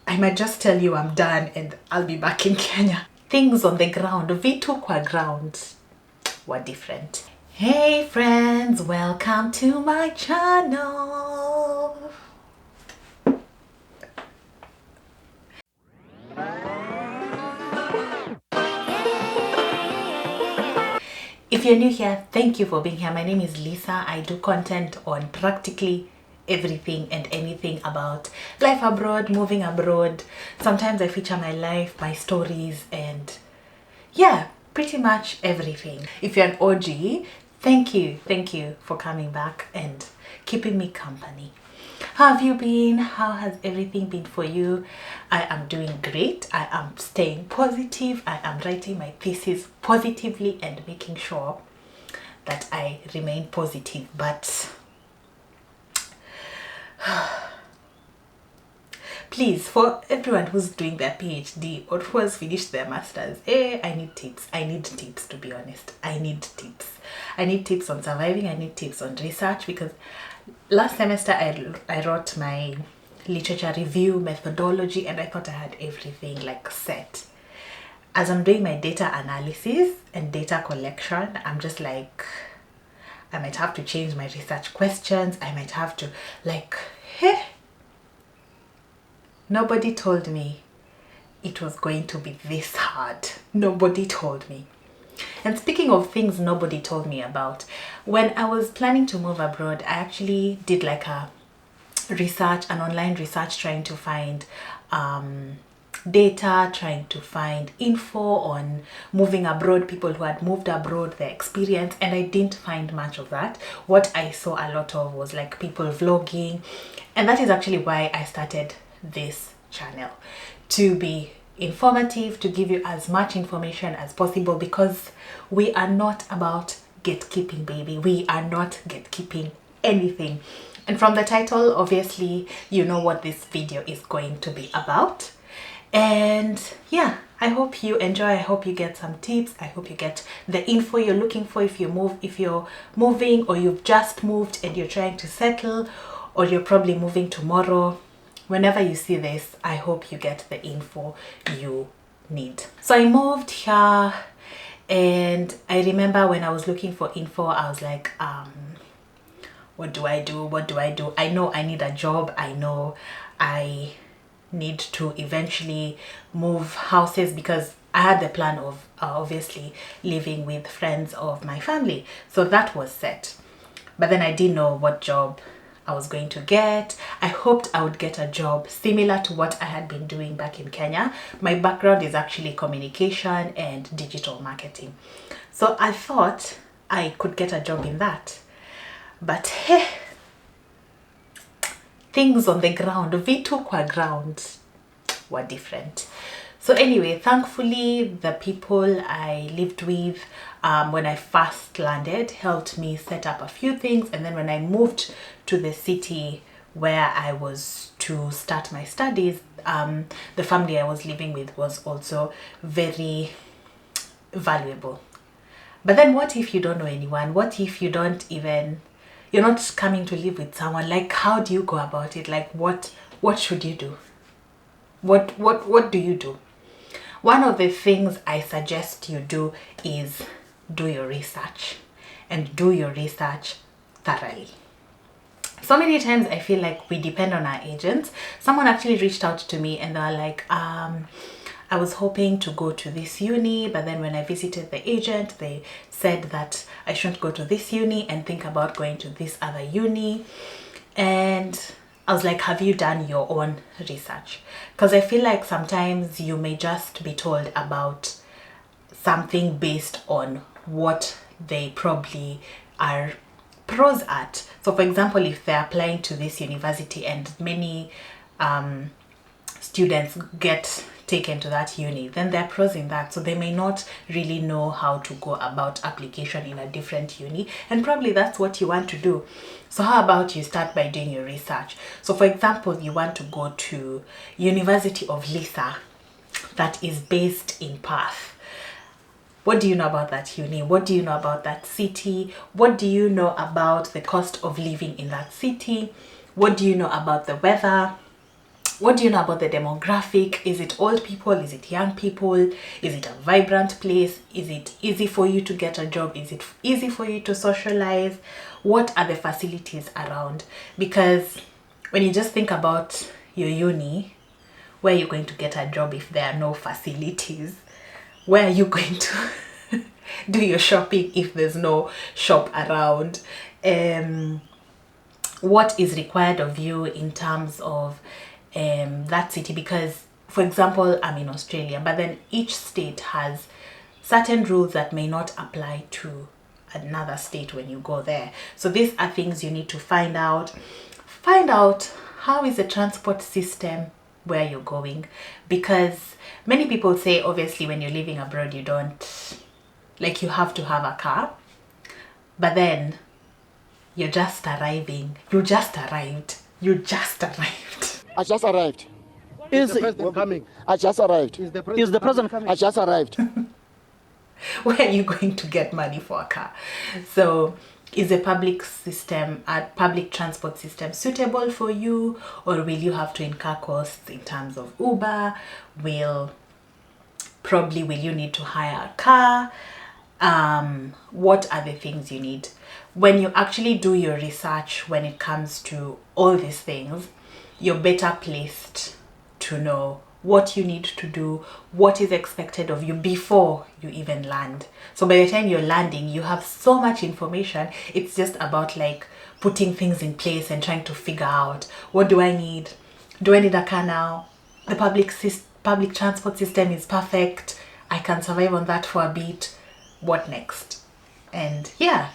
I might just tell you I'm done and I'll be back in Kenya. Things on the ground, vitu kwa ground, were different. Hey friends, welcome to my channel. If you're new here, thank you for being here. My name is Lisa. I do content on practically everything and anything about life abroad, moving abroad. Sometimes I feature my life, my stories, and yeah, pretty much everything. If you're an OG, thank you for coming back and keeping me company. How have you been? How has everything been for you? I am doing great. I am staying positive. I am writing my thesis positively and making sure that I remain positive. But please, for everyone who's doing their PhD or who has finished their masters, I need tips. I need tips, to be honest. I need tips. I need tips on surviving. I need tips on research, because last semester I wrote my literature review methodology and I thought I had everything like set. As I'm doing my data analysis and data collection, I'm just like, I might have to change my research questions. I might have to like, nobody told me it was going to be this hard. Nobody told me. And speaking of things nobody told me about, when I was planning to move abroad, I actually did like a research, an online research, trying to find data, trying to find info on moving abroad, people who had moved abroad, their experience, and I didn't find much of that. What I saw a lot of was like people vlogging, and that is actually why I started this channel, to be informative, to give you as much information as possible, because we are not about gatekeeping, baby. We are not gatekeeping anything. And from the title, obviously you know what this video is going to be about. And yeah, I hope you enjoy. I hope you get some tips. I hope you get the info you're looking for if you're moving, or you've just moved and you're trying to settle, or you're probably moving tomorrow. Whenever you see this, I hope you get the info you need. So I moved here, and I remember when I was looking for info, I was like, what do I do? What do I do? I know I need a job. I know I need to eventually move houses, because I had the plan of obviously living with friends of my family. So that was set. But then I didn't know what job I was going to get. I hoped I would get a job similar to what I had been doing back in Kenya. My background is actually communication and digital marketing. So I thought I could get a job in that. But things on the ground, vitu kwa ground, were different. So anyway, thankfully the people I lived with when I first landed helped me set up a few things, and then when I moved to the city where I was to start my studies, the family I was living with was also very valuable. But then what if you don't know anyone? What if you don't even, you're not coming to live with someone? Like, how do you go about it? Like, what should you do? What do you do? One of the things I suggest you do is do your research, and do your research thoroughly. So many times I feel like we depend on our agents. Someone actually reached out to me and they were like, I was hoping to go to this uni, but then when I visited the agent, they said that I shouldn't go to this uni and think about going to this other uni. And I was like, have you done your own research? Because I feel like sometimes you may just be told about something based on what they probably are pros at. So for example, if they're applying to this university and many students get taken to that uni, then there are pros in that. So they may not really know how to go about application in a different uni, and probably that's what you want to do. So how about you start by doing your research? So for example, you want to go to University of Lisa that is based in Perth. What do you know about that uni? What do you know about that city? What do you know about the cost of living in that city? What do you know about the weather? What do you know about the demographic? Is it old people? Is it young people? Is it a vibrant place? Is it easy for you to get a job? Is it easy for you to socialize? What are the facilities around? Because when you just think about your uni, where are you going to get a job if there are no facilities? Where are you going to do your shopping if there's no shop around? What is required of you in terms of that city? Because, for example, I'm in Australia, but then each state has certain rules that may not apply to another state when you go there. So these are things you need to find out. Find out how is the transport system where you're going, because many people say obviously when you're living abroad you don't, like, you have to have a car, but then you're just arriving. You just arrived. I just arrived. Is the president coming? I just arrived. Is the president coming? I just arrived. Where are you going to get money for a car? So is the public transport system suitable for you, or will you have to incur costs in terms of Uber? Will you need to hire a car? What are the things you need? When you actually do your research when it comes to all these things, you're better placed to know what you need to do, what is expected of you before you even land. So by the time you're landing, you have so much information. It's just about like putting things in place and trying to figure out, what do I need? Do I need a car now? The public transport system is perfect. I can survive on that for a bit. What next? And yeah,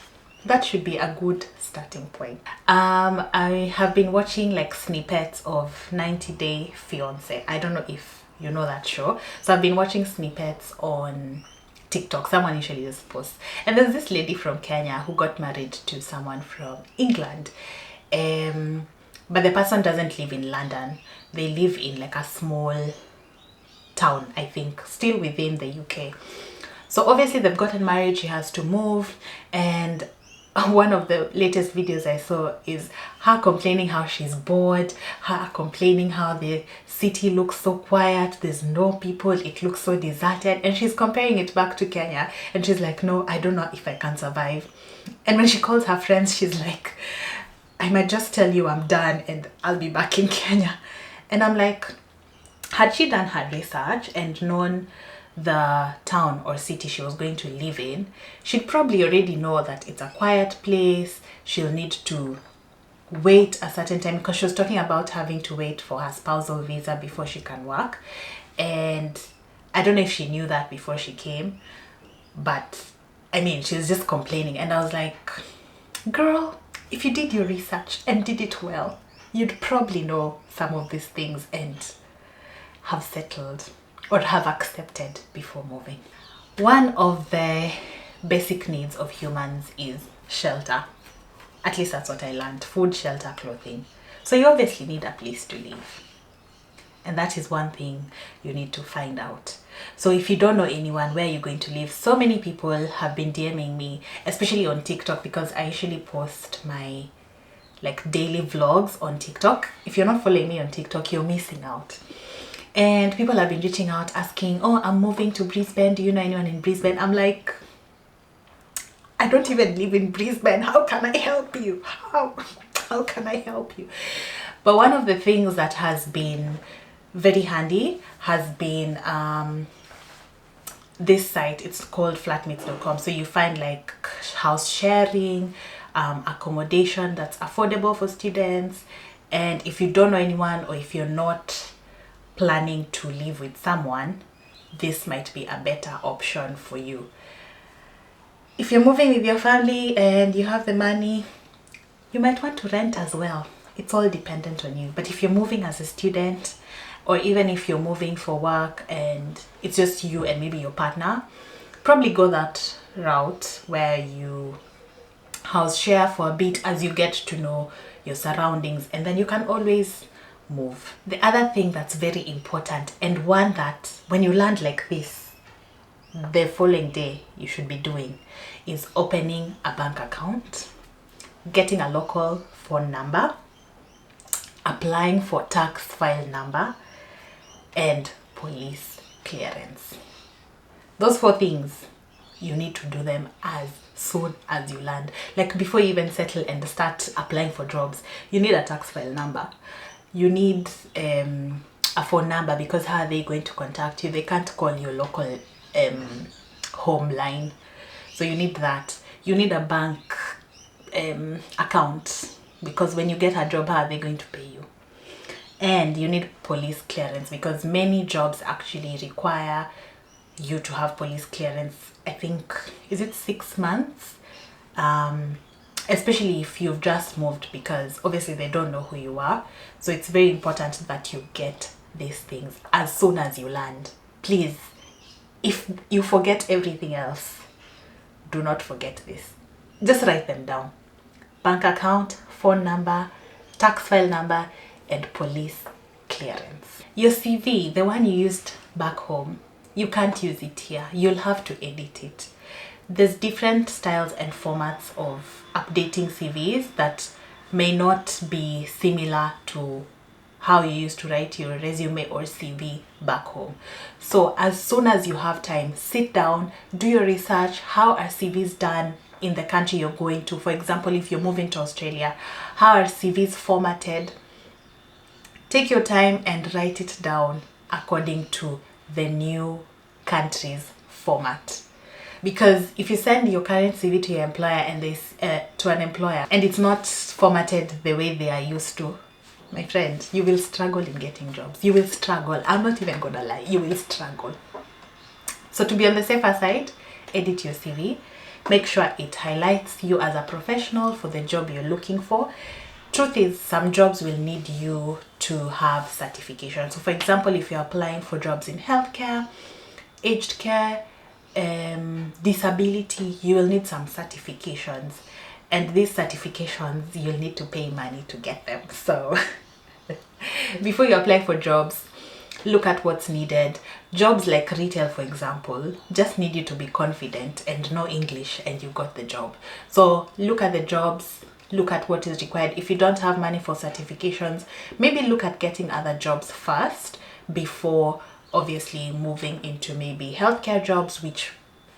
that should be a good starting point. I have been watching like snippets of 90 Day Fiance. I don't know if you know that show. So I've been watching snippets on TikTok. Someone usually just posts. And there's this lady from Kenya who got married to someone from England. But the person doesn't live in London. They live in like a small town, I think, still within the UK. So obviously they've gotten married, she has to move, and one of the latest videos I saw is her complaining how she's bored, her complaining how the city looks so quiet, there's no people, it looks so deserted, and she's comparing it back to Kenya, and she's like, no, I don't know if I can survive. And when she calls her friends, she's like, I might just tell you I'm done and I'll be back in Kenya. And I'm like, had she done her research and known the town or city she was going to live in, she'd probably already know that it's a quiet place. She'll need to wait a certain time, because she was talking about having to wait for her spousal visa before she can work. And I don't know if she knew that before she came, but I mean, she was just complaining. And I was like, girl, if you did your research and did it well, you'd probably know some of these things and have settled or have accepted before moving. One of the basic needs of humans is shelter. At least that's what I learned. Food, shelter, clothing. So you obviously need a place to live. And that is one thing you need to find out. So if you don't know anyone, where you're going to live, so many people have been DMing me, especially on TikTok, because I usually post my like daily vlogs on TikTok. If you're not following me on TikTok, you're missing out. And people have been reaching out asking, oh, I'm moving to Brisbane. Do you know anyone in Brisbane? I'm like, I don't even live in Brisbane. How can I help you? How can I help you? But one of the things that has been very handy has been this site. It's called flatmates.com. So you find like house sharing, accommodation that's affordable for students. And if you don't know anyone, or if you're not planning to live with someone, this might be a better option for you. If you're moving with your family and you have the money, you might want to rent as well. It's all dependent on you. But if you're moving as a student, or even if you're moving for work and it's just you and maybe your partner, probably go that route where you house share for a bit as you get to know your surroundings, and then you can always move. The other thing that's very important, and one that when you land like this, the following day you should be doing, is opening a bank account, getting a local phone number, applying for tax file number, and police clearance. Those 4 things, you need to do them as soon as you land. Like before you even settle and start applying for jobs, you need a tax file number. You need a phone number, because how are they going to contact you? They can't call your local home line. So you need that. You need a bank account, because when you get a job, how are they going to pay you? And you need police clearance, because many jobs actually require you to have police clearance. I think, is it 6 months? Especially if you've just moved, because obviously they don't know who you are. So it's very important that you get these things as soon as you land. Please, if you forget everything else, do not forget this. Just write them down. Bank account, phone number, tax file number, and police clearance. Your CV, the one you used back home, you can't use it here. You'll have to edit it. There's different styles and formats of updating CVs that may not be similar to how you used to write your resume or CV back home. So as soon as you have time, sit down, do your research. How are CVs done in the country you're going to? For example, if you're moving to Australia, how are CVs formatted? Take your time and write it down according to the new country's format. Because if you send your current CV to your employer and to an employer and it's not formatted the way they are used to, my friend, you will struggle in getting jobs. You will struggle. I'm not even gonna lie. You will struggle. So to be on the safer side, edit your CV. Make sure it highlights you as a professional for the job you're looking for. Truth is, some jobs will need you to have certification. So for example, if you're applying for jobs in healthcare, aged care, disability, you will need some certifications, and these certifications you'll need to pay money to get them. So before you apply for jobs, look at what's needed. Jobs like retail, for example, just need you to be confident and know English, and you got the job. So look at the jobs, look at what is required. If you don't have money for certifications, maybe look at getting other jobs first before obviously moving into maybe healthcare jobs, which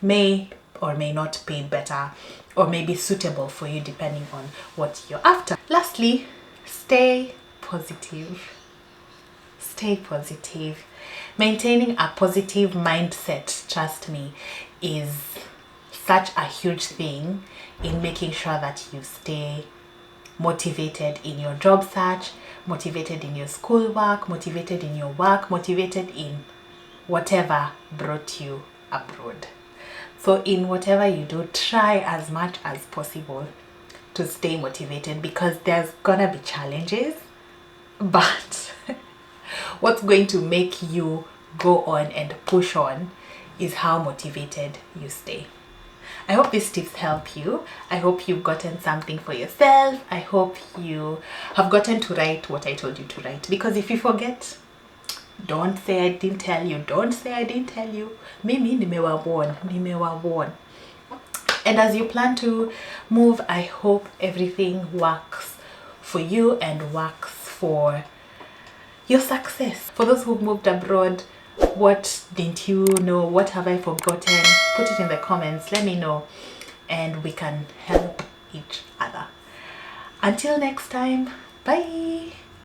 may or may not pay better or may be suitable for you depending on what you're after. Lastly, stay positive. Stay positive. Maintaining a positive mindset, trust me, is such a huge thing in making sure that you stay motivated in your job search, motivated in your schoolwork, motivated in your work, motivated in whatever brought you abroad. So in whatever you do, try as much as possible to stay motivated, because there's gonna be challenges, but what's going to make you go on and push on is how motivated you stay. I hope these tips help you. I hope you've gotten something for yourself. I hope you have gotten to write what I told you to write, because if you forget, don't say I didn't tell you. Don't say I didn't tell you. Mimi nimewawarn. And as you plan to move, I hope everything works for you and works for your success. For those who've moved abroad, what didn't you know? What have I forgotten? Put it in the comments. Let me know, and we can help each other. Until next time, bye.